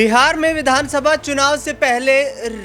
बिहार में विधानसभा चुनाव से पहले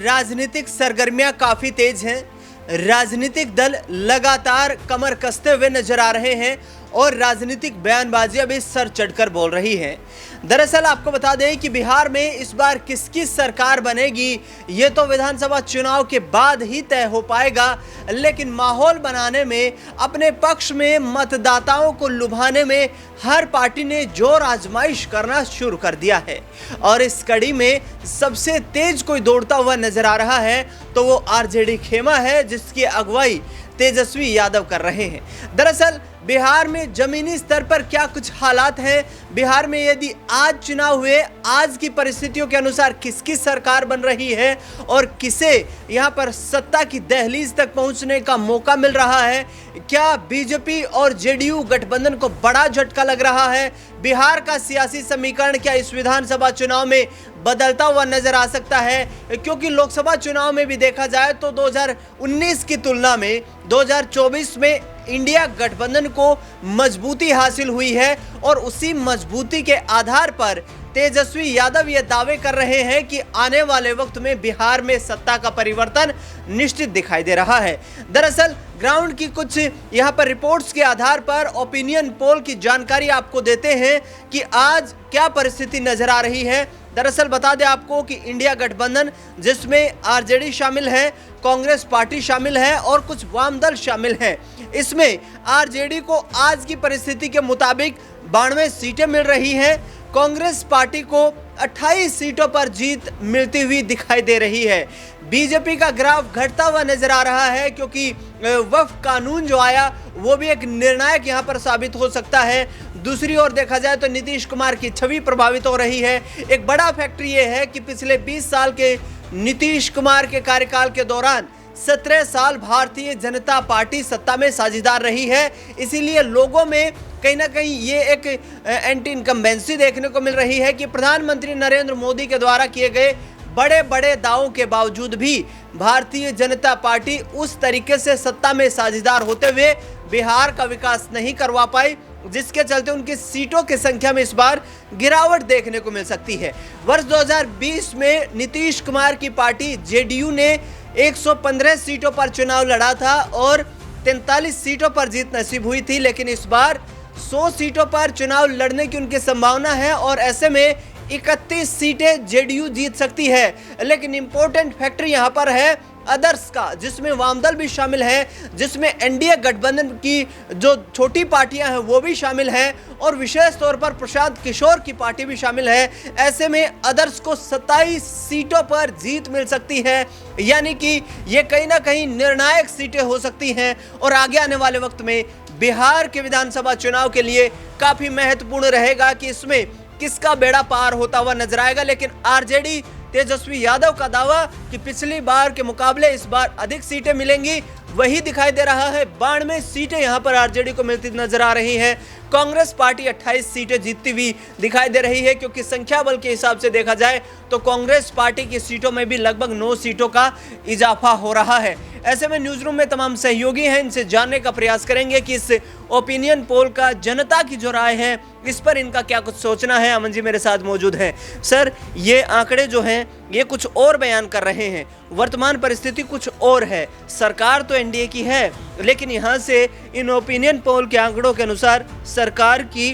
राजनीतिक सरगर्मियां काफी तेज हैं। राजनीतिक दल लगातार कमर कसते हुए नजर आ रहे हैं और राजनीतिक बयानबाजियां भी सर चढ़कर बोल रही हैं। दरअसल आपको बता दें कि बिहार में इस बार किसकी सरकार बनेगी ये तो विधानसभा चुनाव के बाद ही तय हो पाएगा, लेकिन माहौल बनाने में, अपने पक्ष में मतदाताओं को लुभाने में हर पार्टी ने जोर आजमाइश करना शुरू कर दिया है। और इस कड़ी में सबसे तेज कोई दौड़ता हुआ नजर आ रहा है तो वो आरजेडी खेमा है, जिसकी अगुवाई तेजस्वी यादव कर रहे हैं। दरअसल बिहार में जमीनी स्तर पर क्या कुछ हालात हैं, बिहार में यदि आज चुनाव हुए, आज की परिस्थितियों के अनुसार किसकी सरकार बन रही है और किसे यहां पर सत्ता की दहलीज तक पहुंचने का मौका मिल रहा है, क्या बीजेपी और जेडीयू गठबंधन को बड़ा झटका लग रहा है, बिहार का सियासी समीकरण क्या इस विधानसभा चुनाव में बदलता हुआ नजर आ सकता है, क्योंकि लोकसभा चुनाव में भी देखा जाए तो 2019 की तुलना में 2024 में इंडिया गठबंधन को मजबूती हासिल हुई है और उसी मजबूती के आधार पर तेजस्वी यादव ये दावे कर रहे हैं कि आने वाले वक्त में बिहार में सत्ता का परिवर्तन निश्चित दिखाई दे रहा है। दरअसल ग्राउंड की कुछ यहाँ पर रिपोर्ट्स के आधार पर ओपिनियन पोल की जानकारी आपको देते हैं कि आज क्या परिस्थिति नजर आ रही है। दरअसल बता दें आपको कि इंडिया गठबंधन, जिसमें आरजेडी शामिल है, कांग्रेस पार्टी शामिल है और कुछ वाम दल शामिल हैं, इसमें आरजेडी को आज की परिस्थिति के मुताबिक 92 सीटें मिल रही हैं। कांग्रेस पार्टी को 28 सीटों पर जीत मिलती हुई दिखाई दे रही है। बीजेपी का ग्राफ घटता हुआ नजर आ रहा है, क्योंकि वक्फ कानून जो आया वो भी एक निर्णायक यहां पर साबित हो सकता है। दूसरी ओर देखा जाए तो नीतीश कुमार की छवि प्रभावित हो रही है। एक बड़ा फैक्टर ये है कि पिछले 20 साल के नीतीश कुमार के कार्यकाल के दौरान 17 साल भारतीय जनता पार्टी सत्ता में साझेदार रही है, इसीलिए लोगों में कहीं ना कहीं ये एक एंटी इनकम्बेंसी देखने को मिल रही है कि प्रधानमंत्री नरेंद्र मोदी के द्वारा किए गए बड़े बड़े दावों के बावजूद भी भारतीय जनता पार्टी उस तरीके से सत्ता में साझेदार होते हुए बिहार का विकास नहीं करवा पाई, जिसके चलते उनकी सीटों की संख्या में इस बार गिरावट देखने को मिल सकती है। वर्ष 2020 में नीतीश कुमार की पार्टी जेडीयू ने 115 सीटों पर चुनाव लड़ा था और 43 सीटों पर जीत नसीब हुई थी, लेकिन इस बार 100 सीटों पर चुनाव लड़ने की उनकी संभावना है और ऐसे में 31 सीटें जेडीयू जीत सकती है। लेकिन इंपॉर्टेंट फैक्टर यहां पर है अदर्स का, जिसमें वामदल भी शामिल है, जिसमें एनडीए गठबंधन की जो छोटी पार्टियां हैं वो भी शामिल हैं और विशेष तौर पर प्रशांत किशोर की पार्टी भी शामिल है। ऐसे में अदर्स को 27 सीटों पर जीत मिल सकती है, यानी कि ये कहीं ना कहीं निर्णायक सीटें हो सकती हैं और आगे आने वाले वक्त में बिहार के विधानसभा चुनाव के लिए काफी महत्वपूर्ण रहेगा कि इसमें किसका बेड़ा पार होता हुआ नजर आएगा। लेकिन आरजेडी तेजस्वी यादव का दावा कि पिछली बार के मुकाबले इस बार अधिक सीटें मिलेंगी वही दिखाई दे रहा है। 92 सीटें यहां पर आरजेडी को मिलती नजर आ रही हैं। कांग्रेस पार्टी 28 सीटें जीतती हुई दिखाई दे रही है, क्योंकि संख्या बल के हिसाब से देखा जाए तो कांग्रेस पार्टी की सीटों में भी लगभग 9 सीटों का इजाफा हो रहा है। ऐसे में न्यूज रूम में तमाम सहयोगी हैं, इनसे जानने का प्रयास करेंगे कि इस ओपिनियन पोल का जनता की जो राय है इस पर इनका क्या कुछ सोचना है। अमन जी मेरे साथ मौजूद हैं। सर, ये आंकड़े जो हैं ये कुछ और बयान कर रहे हैं, वर्तमान परिस्थिति कुछ और है। सरकार तो एनडीए की है, लेकिन यहाँ से इन ओपिनियन पोल के आंकड़ों के अनुसार सरकार की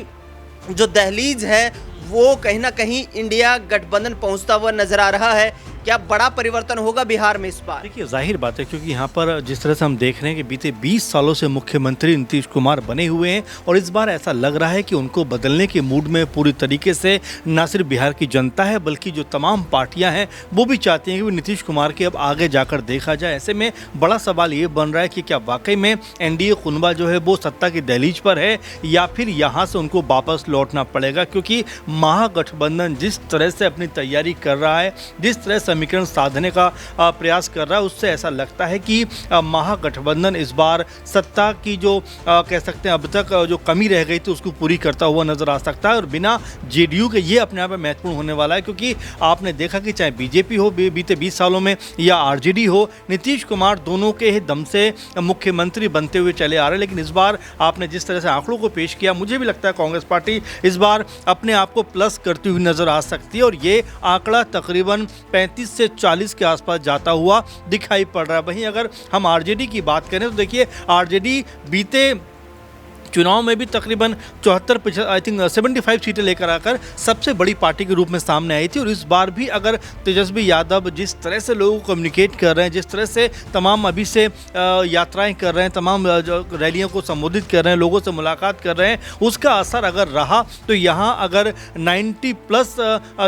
जो दहलीज है वो कहीं ना कहीं इंडिया गठबंधन पहुंचता हुआ नजर आ रहा है। क्या बड़ा परिवर्तन होगा बिहार में इस बार? देखिए, जाहिर बात है, क्योंकि यहाँ पर जिस तरह से हम देख रहे हैं कि बीते 20 सालों से मुख्यमंत्री नीतीश कुमार बने हुए हैं और इस बार ऐसा लग रहा है कि उनको बदलने के मूड में पूरी तरीके से न सिर्फ बिहार की जनता है बल्कि जो तमाम पार्टियां हैं वो भी चाहती हैं कि नीतीश कुमार के अब आगे जाकर देखा जाए। ऐसे में बड़ा सवाल ये बन रहा है कि क्या वाकई में एनडीए कुनबा जो है वो सत्ता की दहलीज पर है या फिर यहाँ से उनको वापस लौटना पड़ेगा, क्योंकि महागठबंधन जिस तरह से अपनी तैयारी कर रहा है, जिस तरह से समीकरण साधने का प्रयास कर रहा है, उससे ऐसा लगता है कि महागठबंधन इस बार सत्ता की जो कह सकते हैं अब तक जो कमी रह गई थी उसको पूरी करता हुआ नजर आ सकता है। और बिना जेडीयू के ये अपने आप में महत्वपूर्ण होने वाला है, क्योंकि आपने देखा कि चाहे बीजेपी हो बीते 20 सालों में या आरजेडी हो, नीतीश कुमार दोनों के ही दम से मुख्यमंत्री बनते हुए चले आ रहे हैं। लेकिन इस बार आपने जिस तरह से आंकड़ों को पेश किया, मुझे भी लगता है कांग्रेस पार्टी इस बार अपने आप को प्लस करती हुई नजर आ सकती है और ये आंकड़ा तकरीबन 35 से 40 के आसपास जाता हुआ दिखाई पड़ रहा है। वहीं अगर हम आरजेडी की बात करें तो देखिए आरजेडी बीते चुनाव में भी तकरीबन 75 सीटें लेकर आकर सबसे बड़ी पार्टी के रूप में सामने आई थी। और इस बार भी अगर तेजस्वी यादव जिस तरह से लोगों को कम्युनिकेट कर रहे हैं, जिस तरह से तमाम अभी से यात्राएं कर रहे हैं, तमाम रैलियों को संबोधित कर रहे हैं, लोगों से मुलाकात कर रहे हैं, उसका असर अगर रहा तो यहाँ अगर 90 प्लस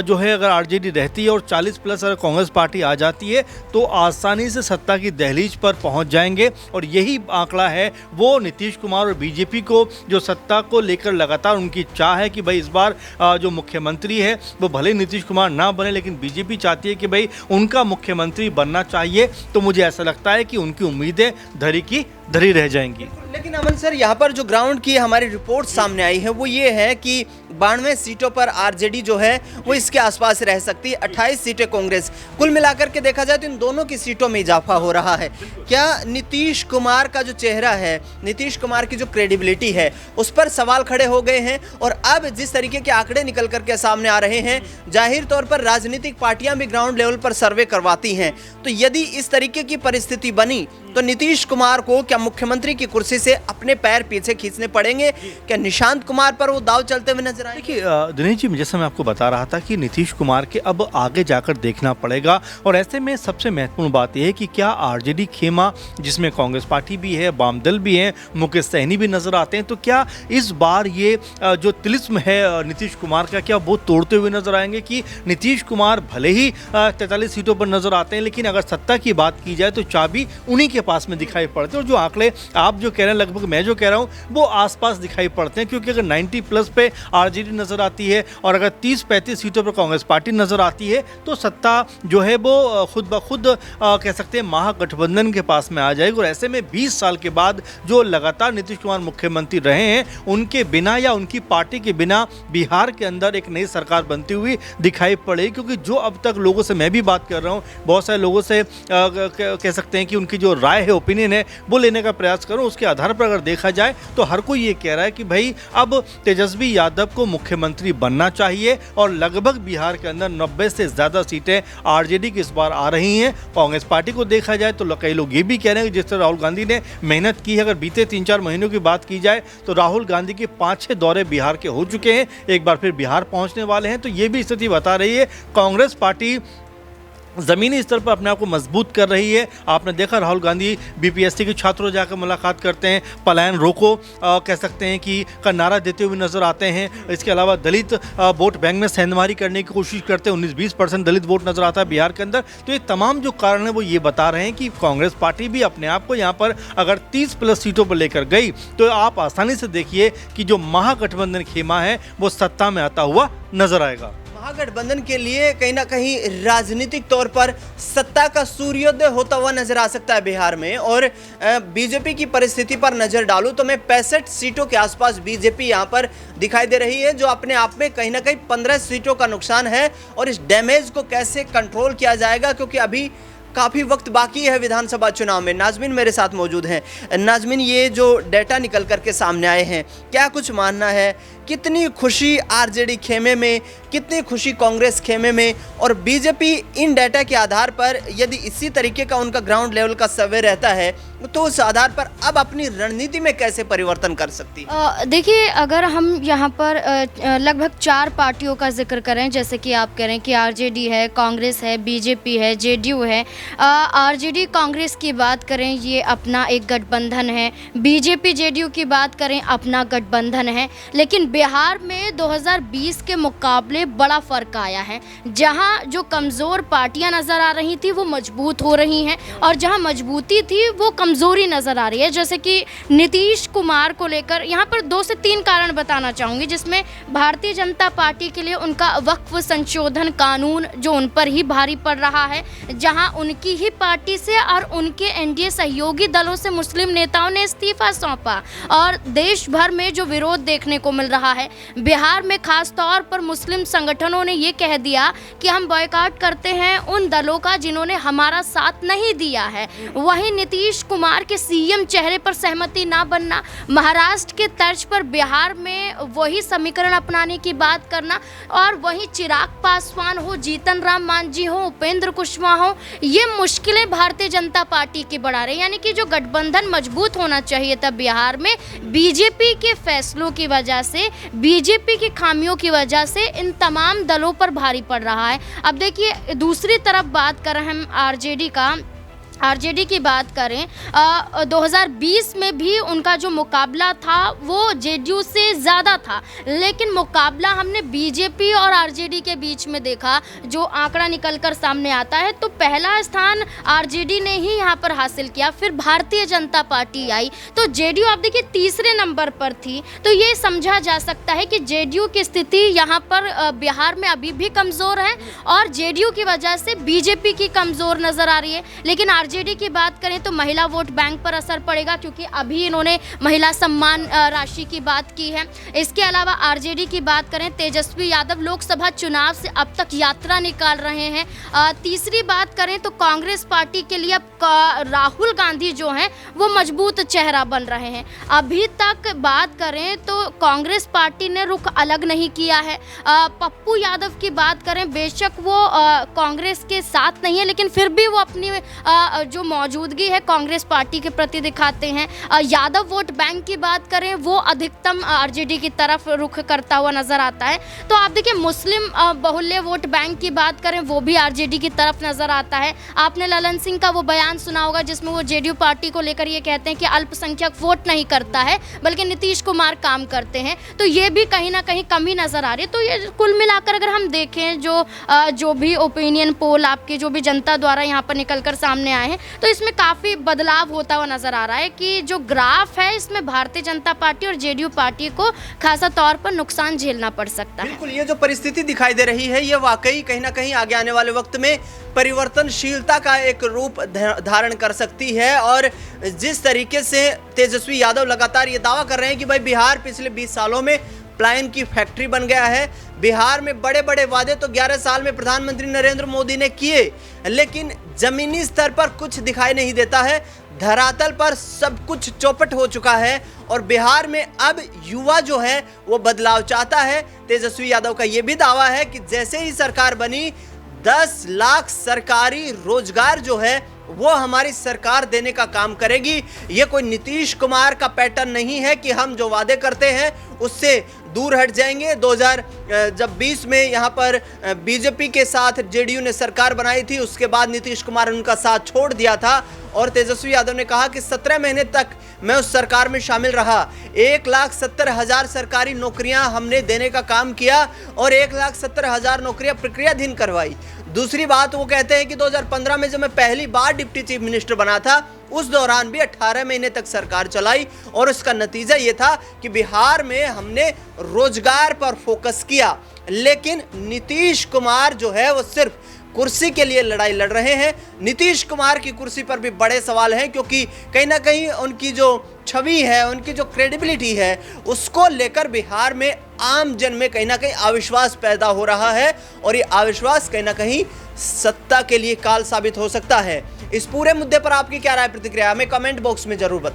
जो है अगर आरजेडी रहती है और 40 प्लस अगर कांग्रेस पार्टी आ जाती है तो आसानी से सत्ता की दहलीज पर पहुँच जाएंगे। और यही आंकड़ा है वो नीतीश कुमार और बीजेपी को जो सत्ता को लेकर लगातार उनकी चाह है कि भाई इस बार जो मुख्यमंत्री है वो भले नीतीश कुमार ना बने, लेकिन बीजेपी चाहती है कि भाई उनका मुख्यमंत्री बनना चाहिए। तो मुझे ऐसा लगता है कि उनकी उम्मीदें धरी की धरी रह जाएंगी। लेकिन अमन सर, यहाँ पर जो ग्राउंड की हमारी रिपोर्ट सामने आई है वो ये है कि 92 सीटों पर आरजेडी जो है वो इसके आसपास रह सकती है, 28 सीटें कांग्रेस। कुल मिलाकर के देखा जाए तो इन दोनों की सीटों में इजाफा हो रहा है। क्या नीतीश कुमार का जो चेहरा है, नीतीश कुमार की जो क्रेडिबिलिटी है, उस पर सवाल खड़े हो गए हैं? और अब जिस तरीके के आंकड़े निकल करके सामने आ रहे हैं, जाहिर तौर पर राजनीतिक पार्टियां भी ग्राउंड लेवल पर सर्वे करवाती हैं। तो यदि इस तरीके की परिस्थिति बनी तो नीतीश कुमार को क्या मुख्यमंत्री की कुर्सी से अपने पैर पीछे खींचने पड़ेंगे? क्या निशांत कुमार पर वो दाव चलते हुए नजर आए? देखिए दिनेश जी, जैसा मैं आपको बता रहा था कि नीतीश कुमार के अब आगे जाकर देखना पड़ेगा। और ऐसे में सबसे महत्वपूर्ण बात यह है कि क्या आरजेडी खेमा, जिसमें कांग्रेस पार्टी भी है, वाम दल भी है, मुकेश सहनी भी नजर आते हैं, तो क्या इस बार ये जो तिलिस्म है नीतीश कुमार का, क्या वो तोड़ते हुए नजर आएंगे? कि नीतीश कुमार भले ही 43 सीटों पर नजर आते हैं, लेकिन अगर सत्ता की बात की जाए तो चाबी उन्हीं के पास में दिखाई पड़ते हैं। और जो आंकड़े आप जो कह रहे हैं, लगभग मैं जो कह रहा हूं, वो आसपास दिखाई पड़ते हैं। क्योंकि अगर 90 प्लस पे आरजेडी नजर आती है और अगर 30-35 सीटों पर कांग्रेस पार्टी नजर आती है तो सत्ता जो है वो खुद ब खुद कह सकते हैं महागठबंधन के पास में आ जाएगी। और ऐसे में 20 साल के बाद जो लगातार नीतीश कुमार मुख्यमंत्री रहे हैं, उनके बिना या उनकी पार्टी के बिना बिहार के अंदर एक नई सरकार बनती हुई दिखाई पड़ेगी। क्योंकि जो अब तक लोगों से मैं भी बात कर रहा हूँ, बहुत सारे लोगों से कह सकते हैं कि उनकी जो राय है, ओपिनियन है, वो लेने का प्रयास करूं, उसके आधार पर अगर देखा जाए तो हर कोई ये कह रहा है कि भाई अब तेजस्वी यादव को मुख्यमंत्री बनना चाहिए। और लगभग बिहार के अंदर 90 से ज़्यादा सीटें आरजेडी की इस बार आ रही हैं। कांग्रेस पार्टी को देखा जाए तो कई लोग ये भी कह रहे हैं कि जिस तरह राहुल गांधी ने मेहनत की है, अगर बीते 3-4 महीनों की बात की जाए तो राहुल गांधी के 5-6 दौरे बिहार के हो चुके हैं, एक बार फिर बिहार पहुंचने वाले हैं। तो ये भी स्थिति बता रही है कांग्रेस पार्टी ज़मीनी स्तर पर अपने आप को मजबूत कर रही है। आपने देखा राहुल गांधी बीपीएससी के छात्रों जाकर मुलाकात करते हैं, पलायन रोको कह सकते हैं कि का नारा देते हुए नजर आते हैं। इसके अलावा दलित वोट बैंक में सेंधमारी करने की कोशिश करते हैं, 19-20% दलित वोट नजर आता है बिहार के अंदर। तो ये तमाम जो कारण है वो ये बता रहे हैं कि कांग्रेस पार्टी भी अपने आप को यहाँ पर अगर 30 प्लस सीटों पर लेकर गई तो आप आसानी से देखिए कि जो महागठबंधन खेमा है वो सत्ता में आता हुआ नजर आएगा। महागठबंधन के लिए कहीं ना कहीं राजनीतिक तौर पर सत्ता का सूर्योदय होता हुआ नजर आ सकता है बिहार में। और बीजेपी की परिस्थिति पर नजर डालूं तो मैं 65 सीटों के आसपास बीजेपी यहां पर दिखाई दे रही है, जो अपने आप में कहीं ना कहीं 15 सीटों का नुकसान है। और इस डैमेज को कैसे कंट्रोल किया जाएगा, क्योंकि अभी काफ़ी वक्त बाकी है विधानसभा चुनाव में। नाजमीन मेरे साथ मौजूद हैं। नाजमीन, ये जो डेटा निकल करके सामने आए हैं, क्या कुछ मानना है? कितनी खुशी आरजेडी खेमे में, कितनी खुशी कांग्रेस खेमे में? और बीजेपी इन डेटा के आधार पर यदि इसी तरीके का उनका ग्राउंड लेवल का सर्वे रहता है तो उस आधार पर अब अपनी रणनीति में कैसे परिवर्तन कर सकती है? देखिए, अगर हम यहाँ पर लगभग 4 पार्टियों का जिक्र करें, जैसे कि आप कह रहे हैं कि आरजेडी है, कांग्रेस है, बीजेपी है, जेडीयू है। आरजेडी कांग्रेस की बात करें, ये अपना एक गठबंधन है। बीजेपी जेडीयू की बात करें, अपना गठबंधन है। लेकिन बिहार में 2020 के मुकाबले बड़ा फर्क आया है। जहां जो कमज़ोर पार्टियां नज़र आ रही थी वो मजबूत हो रही हैं, और जहां मजबूती थी वो कमज़ोर कमज़ोरी नज़र आ रही है। जैसे कि नीतीश कुमार को लेकर यहाँ पर 2 से 3 कारण बताना चाहूँगी, जिसमें भारतीय जनता पार्टी के लिए उनका वक्फ संशोधन कानून जो उन पर ही भारी पड़ रहा है, जहां उनकी ही पार्टी से और उनके एनडीए सहयोगी दलों से मुस्लिम नेताओं ने इस्तीफा सौंपा और देश भर में जो विरोध देखने को मिल रहा है। बिहार में खास तौर पर मुस्लिम संगठनों ने ये कह दिया कि हम बॉयकॉट करते हैं उन दलों का जिन्होंने हमारा साथ नहीं दिया है। वहीं नीतीश कुमार के सीएम चेहरे पर सहमति ना बनना, महाराष्ट्र के तर्ज पर बिहार में वही समीकरण अपनाने की बात करना, और वहीं चिराग पासवान हो, जीतन राम मांझी हो, उपेंद्र कुशवाहा हो, ये मुश्किलें भारतीय जनता पार्टी की बढ़ा रही। यानी कि जो गठबंधन मजबूत होना चाहिए था बिहार में, बीजेपी के फैसलों की वजह से, बीजेपी की खामियों की वजह से इन तमाम दलों पर भारी पड़ रहा है। अब देखिए दूसरी तरफ बात करें हम आरजेडी की बात करें, 2020 में भी उनका जो मुकाबला था वो जेडीयू से ज़्यादा था, लेकिन मुकाबला हमने बीजेपी और आरजेडी के बीच में देखा। जो आंकड़ा निकलकर सामने आता है तो पहला स्थान आरजेडी ने ही यहाँ पर हासिल किया, फिर भारतीय जनता पार्टी आई, तो जेडीयू आप देखिए तीसरे नंबर पर थी। तो ये समझा जा सकता है कि जेडीयू की स्थिति यहाँ पर बिहार में अभी भी कमज़ोर है और जेडीयू की वजह से बीजेपी की कमज़ोर नज़र आ रही है। लेकिन आरजेडी की बात करें तो महिला वोट बैंक पर असर पड़ेगा, क्योंकि अभी इन्होंने महिला सम्मान राशि की बात की है। इसके अलावा आरजेडी की बात करें, तेजस्वी यादव लोकसभा चुनाव से अब तक यात्रा निकाल रहे हैं। तीसरी बात करें तो कांग्रेस पार्टी के लिए अब राहुल गांधी जो हैं वो मजबूत चेहरा बन रहे हैं। अभी तक बात करें तो कांग्रेस पार्टी ने रुख अलग नहीं किया है। पप्पू यादव की बात करें, बेशक वो कांग्रेस के साथ नहीं है, लेकिन फिर भी वो अपनी जो मौजूदगी है कांग्रेस पार्टी के प्रति दिखाते हैं। यादव वोट बैंक की बात करें, वो अधिकतम आरजेडी की तरफ रुख करता हुआ नजर आता है। तो आप देखिए मुस्लिम बहुल्य वोट बैंक की बात करें, वो भी आरजेडी की तरफ नजर आता है। आपने ललन सिंह का वो बयान सुना होगा जिसमें वो जेडीयू पार्टी को लेकर ये कहते हैं कि अल्पसंख्यक वोट नहीं करता है बल्कि नीतीश कुमार काम करते हैं। तो ये भी कहीं ना कहीं कमी नजर आ रही है। तो ये कुल मिलाकर अगर हम देखें जो भी ओपिनियन पोल आपकी जो भी जनता द्वारा यहाँ पर निकलकर सामने आए हैं, तो इसमें काफ़ी बदलाव होता हुआ नज़र आ रहा है कि जो ग्राफ है इसमें भारतीय जनता पार्टी और जेडीयू पार्टी को खासा तौर पर नुकसान झेलना पड़ सकता है। बिल्कुल, ये जो परिस्थिति दिखाई दे रही है ये वाकई कहीं ना कहीं आगे आने वाले वक्त में परिवर्तनशीलता का एक रूप धारण कर सकती है। और जिस तरीके से तेजस्वी यादव लगातार ये दावा कर रहे हैं कि भाई बिहार पिछले 20 सालों में प्लायन की फैक्ट्री बन गया है, बिहार में बड़े बड़े वादे तो 11 साल में प्रधानमंत्री नरेंद्र मोदी ने किए, लेकिन जमीनी स्तर पर कुछ दिखाई नहीं देता है। धरातल पर सब कुछ चौपट हो चुका है और बिहार में अब युवा जो है वो बदलाव चाहता है। तेजस्वी यादव का ये भी दावा है कि जैसे ही सरकार बनी 10 लाख सरकारी रोजगार जो है वो हमारी सरकार देने का काम करेगी। ये कोई नीतीश कुमार का पैटर्न नहीं है कि हम जो वादे करते हैं उससे दूर हट जाएंगे। 2020 में यहाँ पर बीजेपी के साथ जेडीयू ने सरकार बनाई थी, उसके बाद नीतीश कुमार ने उनका साथ छोड़ दिया था और तेजस्वी यादव ने कहा कि 17 महीने तक मैं उस सरकार में शामिल रहा। 1,70,000 सरकारी नौकरियां हमने देने का काम किया और 1,70,000 नौकरियां प्रक्रियाधीन करवाई। दूसरी बात वो कहते हैं कि 2015 में जब मैं पहली बार डिप्टी चीफ मिनिस्टर बना था उस दौरान भी 18 महीने तक सरकार चलाई और उसका नतीजा ये था कि बिहार में हमने रोजगार पर फोकस किया। लेकिन नीतीश कुमार जो है वो सिर्फ कुर्सी के लिए लड़ाई लड़ रहे हैं। नीतीश कुमार की कुर्सी पर भी बड़े सवाल हैं, क्योंकि कहीं ना कहीं उनकी जो छवि है, उनकी जो क्रेडिबिलिटी है, उसको लेकर बिहार में आम जन में कहीं ना कहीं अविश्वास पैदा हो रहा है और ये अविश्वास कहीं ना कहीं सत्ता के लिए काल साबित हो सकता है। इस पूरे मुद्दे पर आपकी क्या राय प्रतिक्रिया हमें कमेंट बॉक्स में जरूर बताएं।